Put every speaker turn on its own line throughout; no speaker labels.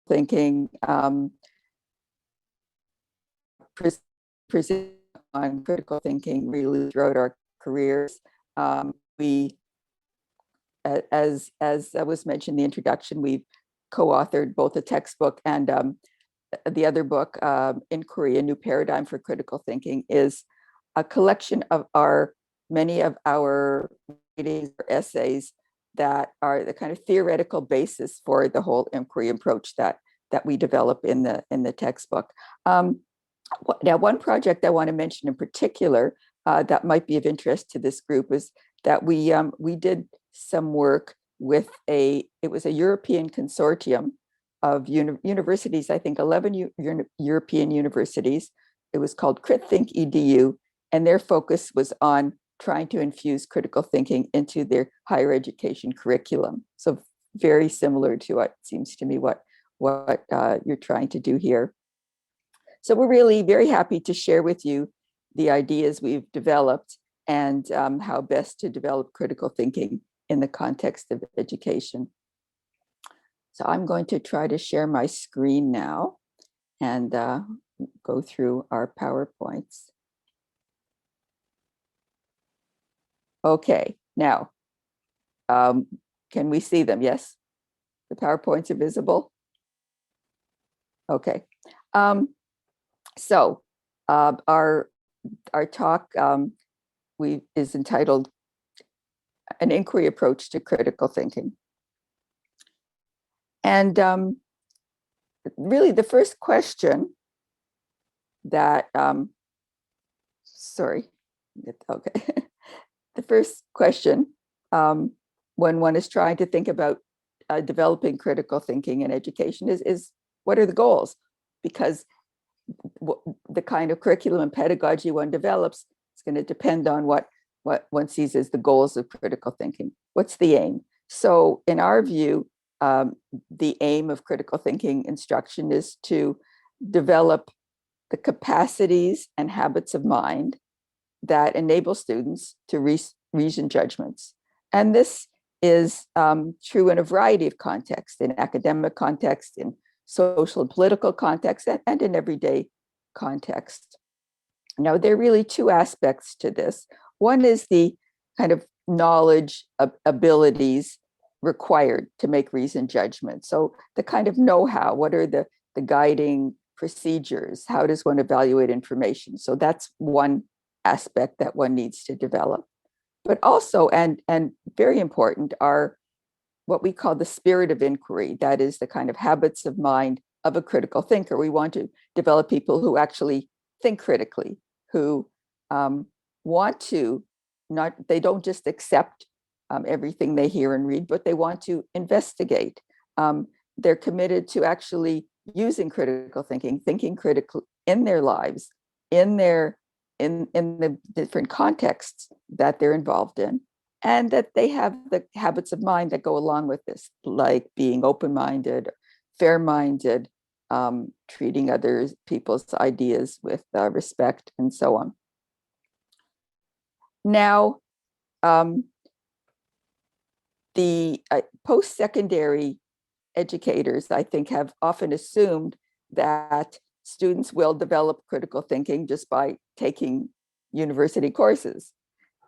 thinking, present on critical thinking really throughout our careers. We, as was mentioned in the introduction, we've co-authored both a textbook and the other book, Inquiry, A New Paradigm for Critical Thinking, is a collection of many of our writings or essays that are the kind of theoretical basis for the whole inquiry approach that we develop in the textbook. Now, one project I want to mention in particular that might be of interest to this group is that we did some work with it was a European consortium of universities, I think 11 European universities. It was called CritThink EDU, and their focus was on trying to infuse critical thinking into their higher education curriculum. So very similar to what seems to me what you're trying to do here. So we're really very happy to share with you the ideas we've developed and how best to develop critical thinking in the context of education. So I'm going to try to share my screen now and go through our PowerPoints. Okay, now, can we see them? Yes, the PowerPoints are visible. Okay, so our talk is entitled An Inquiry Approach to Critical Thinking. And really the first question that, okay. The first question when one is trying to think about developing critical thinking in education is what are the goals? Because the kind of curriculum and pedagogy one develops is going to depend on what one sees as the goals of critical thinking. What's the aim? So in our view, the aim of critical thinking instruction is to develop the capacities and habits of mind that enable students to reason judgments. And this is true in a variety of contexts, in academic context, in social and political context, and in everyday context. Now, there are really two aspects to this. One is the kind of knowledge, abilities required to make reasoned judgments. So the kind of know-how, what are the guiding procedures? How does one evaluate information? So that's one aspect that one needs to develop. But also, and very important, are what we call the spirit of inquiry. That is the kind of habits of mind of a critical thinker. We want to develop people who actually think critically, who want to they don't just accept everything they hear and read, but they want to investigate. They're committed to actually using critical thinking critically in their lives, in the different contexts that they're involved in, and that they have the habits of mind that go along with this, like being open-minded, fair-minded, treating other people's ideas with respect, and so on. Now, the post-secondary educators, I think, have often assumed that students will develop critical thinking just by taking university courses,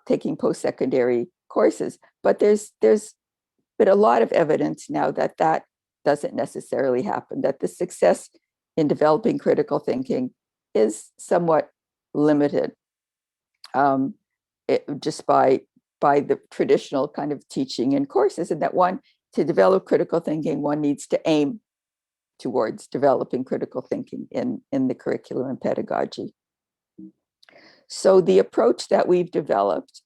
taking post-secondary courses. But there's been a lot of evidence now that doesn't necessarily happen, that the success in developing critical thinking is somewhat limited just by the traditional kind of teaching in courses, and that to develop critical thinking, one needs to aim towards developing critical thinking in the curriculum and pedagogy. So the approach that we've developed,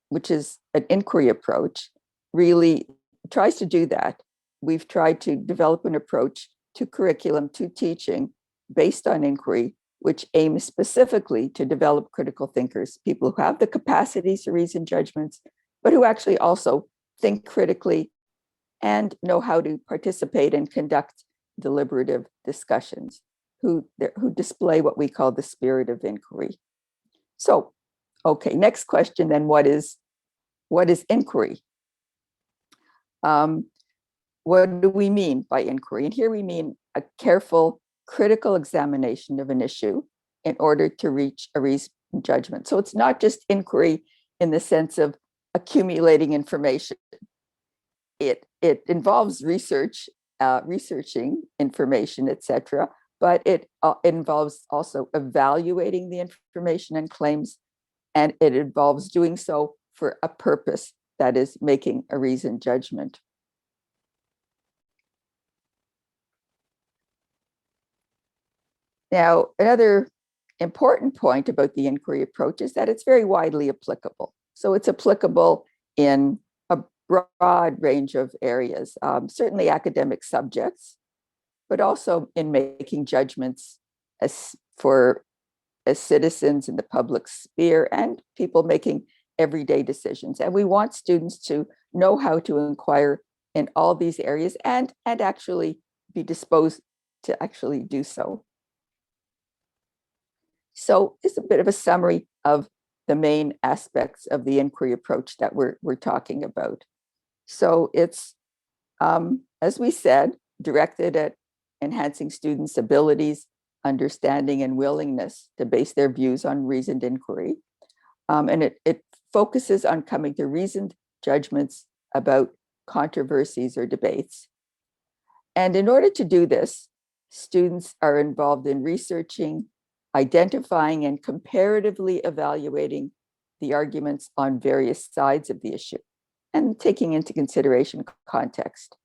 which is an inquiry approach, really tries to do that. We've tried to develop an approach to curriculum, to teaching based on inquiry, which aims specifically to develop critical thinkers, people who have the capacities to reason judgments, but who actually also think critically and know how to participate and conduct deliberative discussions, who display what we call the spirit of inquiry. So, okay, next question then, what is inquiry? what do we mean by inquiry? And here we mean a careful, critical examination of an issue in order to reach a reasoned judgment. So it's not just inquiry in the sense of accumulating information. It involves research, researching information, etc., but it involves also evaluating the information and claims, and it involves doing so for a purpose, that is, making a reasoned judgment. Now, another important point about the inquiry approach is that it's very widely applicable. So it's applicable in a broad range of areas, certainly academic subjects, but also in making judgments as citizens in the public sphere and people making everyday decisions. And we want students to know how to inquire in all these areas and actually be disposed to actually do so. So it's a bit of a summary of the main aspects of the inquiry approach that we're talking about. So it's, as we said, directed at enhancing students' abilities, understanding, and willingness to base their views on reasoned inquiry. And it focuses on coming to reasoned judgments about controversies or debates. And in order to do this, students are involved in researching, identifying, and comparatively evaluating the arguments on various sides of the issue and taking into consideration context.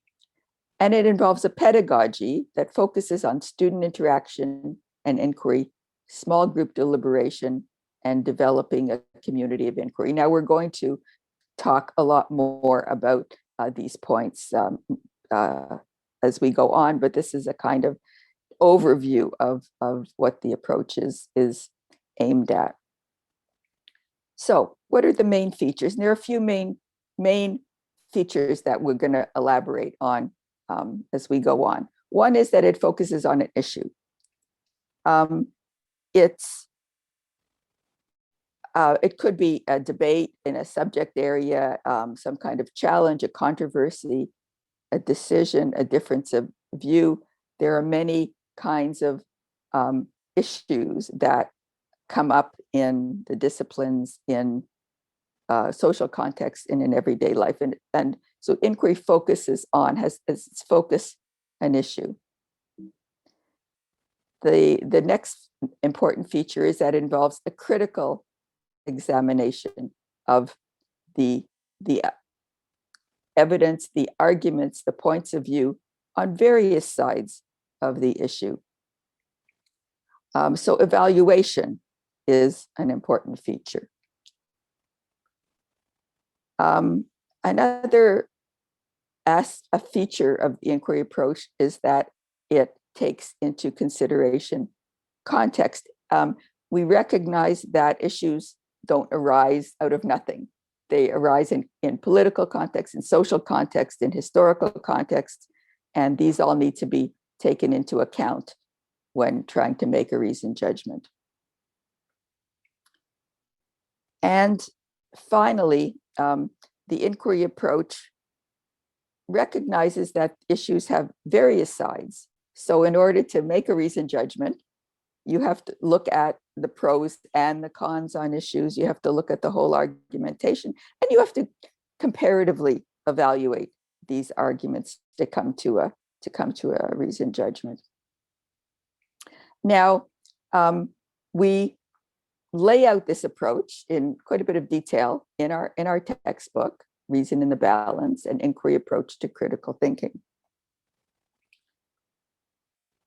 And it involves a pedagogy that focuses on student interaction and inquiry, small group deliberation, and developing a community of inquiry. Now we're going to talk a lot more about these points as we go on, but this is a kind of overview of what the approach is aimed at. So what are the main features? And there are a few main features that we're going to elaborate on as we go on. One is that it focuses on an issue. It could be a debate in a subject area, some kind of challenge, a controversy, a decision, a difference of view. There are many kinds of issues that come up in the disciplines, in social context, and in everyday life. And so inquiry focuses on, has as its focus an issue. The next important feature is that it involves a critical examination of the evidence, the arguments, the points of view on various sides of the issue. So evaluation is an important feature. Another a feature of the inquiry approach is that it takes into consideration context. We recognize that issues don't arise out of nothing. They arise in political context, in social context, in historical context, and these all need to be taken into account when trying to make a reasoned judgment. And finally, the inquiry approach recognizes that issues have various sides. So in order to make a reasoned judgment, you have to look at the pros and the cons on issues. You have to look at the whole argumentation, and you have to comparatively evaluate these arguments to come to a reasoned judgment. Now, we lay out this approach in quite a bit of detail in our textbook, Reason in the Balance, an Inquiry Approach to Critical Thinking.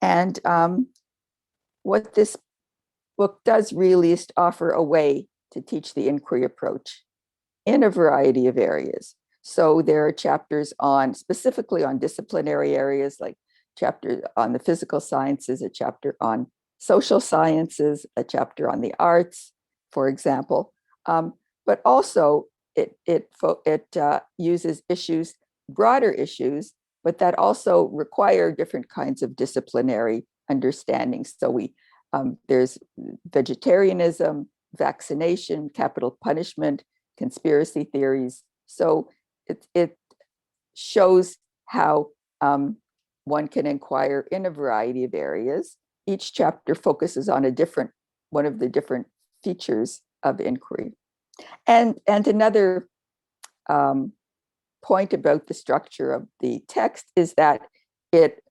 And what this book does really is to offer a way to teach the inquiry approach in a variety of areas. So there are chapters specifically on disciplinary areas, like chapter on the physical sciences, a chapter on social sciences, a chapter on the arts, for example. But also it uses issues, broader issues, but that also require different kinds of disciplinary understandings. So there's vegetarianism, vaccination, capital punishment, conspiracy theories. So it shows how one can inquire in a variety of areas. Each chapter focuses on one of the different features of inquiry. And another point about the structure of the text is that it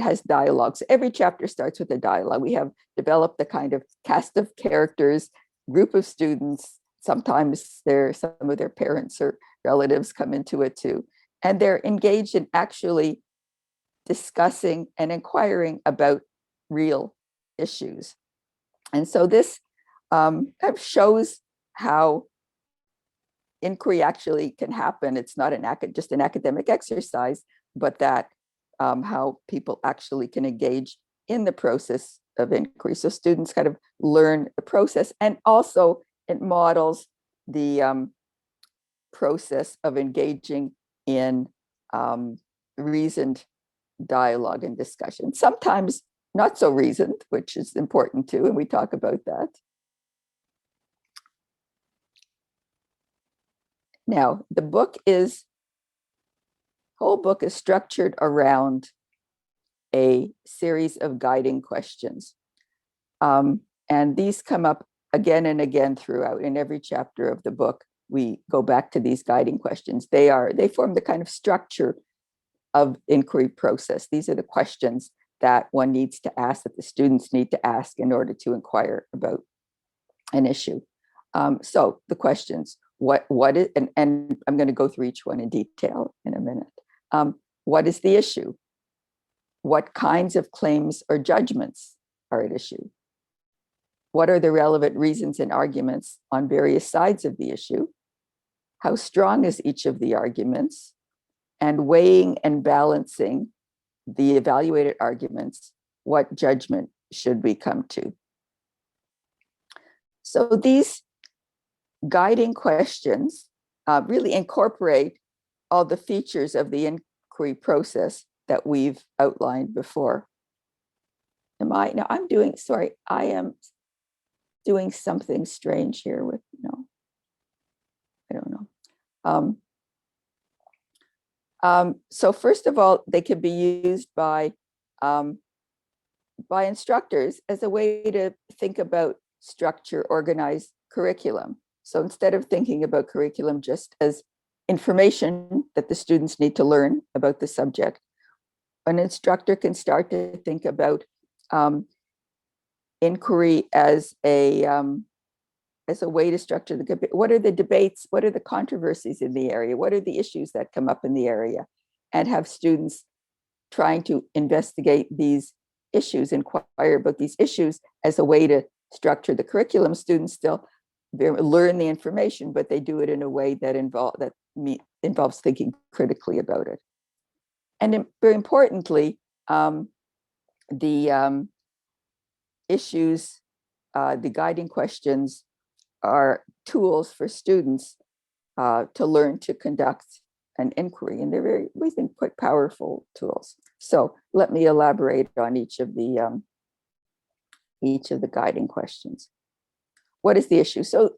has dialogue. So every chapter starts with a dialogue. We have developed a kind of cast of characters, group of students. Sometimes some of their parents or relatives come into it too. And they're engaged in actually discussing and inquiring about real issues. And so this shows how inquiry actually can happen. It's not just an academic exercise, but that how people actually can engage in the process of inquiry. So students kind of learn the process, and also it models the process of engaging in reasoned dialogue and discussion. Sometimes not so reasoned, which is important too, and we talk about that. Now, the whole book is structured around a series of guiding questions. And these come up again and again throughout. In every chapter of the book, we go back to these guiding questions. They form the kind of structure of inquiry process. These are the questions that one needs to ask, that the students need to ask in order to inquire about an issue. So the questions, what is, and I'm going to go through each one in detail in a minute. What is the issue? What kinds of claims or judgments are at issue? What are the relevant reasons and arguments on various sides of the issue? How strong is each of the arguments? And weighing and balancing the evaluated arguments, what judgment should we come to? So these guiding questions really incorporate all the features of the inquiry process that we've outlined before. I am doing something strange here with, I don't know. So first of all, they can be used by instructors as a way to think about structure, organize curriculum. So instead of thinking about curriculum just as information that the students need to learn about the subject, an instructor can start to think about inquiry as a way to structure what are the debates, what are the controversies in the area, what are the issues that come up in the area, and have students trying to investigate these issues, inquire about these issues as a way to structure the curriculum. Students still learn the information, but they do it in a way that involves thinking critically about it. And very importantly, the issues, the guiding questions are tools for students to learn to conduct an inquiry, and they're we think, quite powerful tools. So let me elaborate on each of the guiding questions. What is the issue? So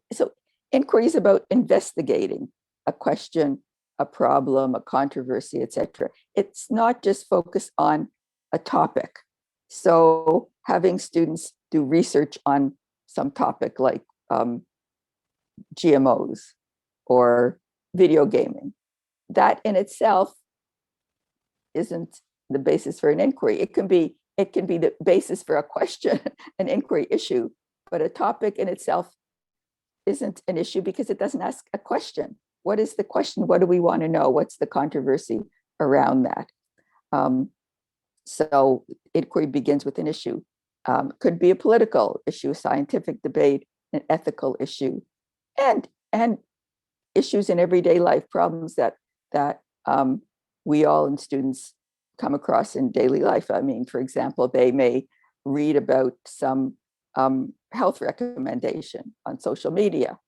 inquiry is about investigating a question, a problem, a controversy, etc. It's not just focused on a topic. So having students do research on some topic like GMOs or video gaming, that in itself isn't the basis for an inquiry. It can be the basis for a question, an inquiry issue, but a topic in itself isn't an issue because it doesn't ask a question. What is the question? What do we want to know? What's the controversy around that? So inquiry begins with an issue. Could be a political issue, a scientific debate, an ethical issue, and issues in everyday life, problems that we all and students come across in daily life. I mean, for example, they may read about some health recommendation on social media.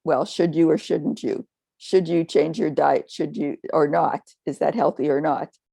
Well, should you or shouldn't you? Should you change your diet? Should you or not? Is that healthy or not?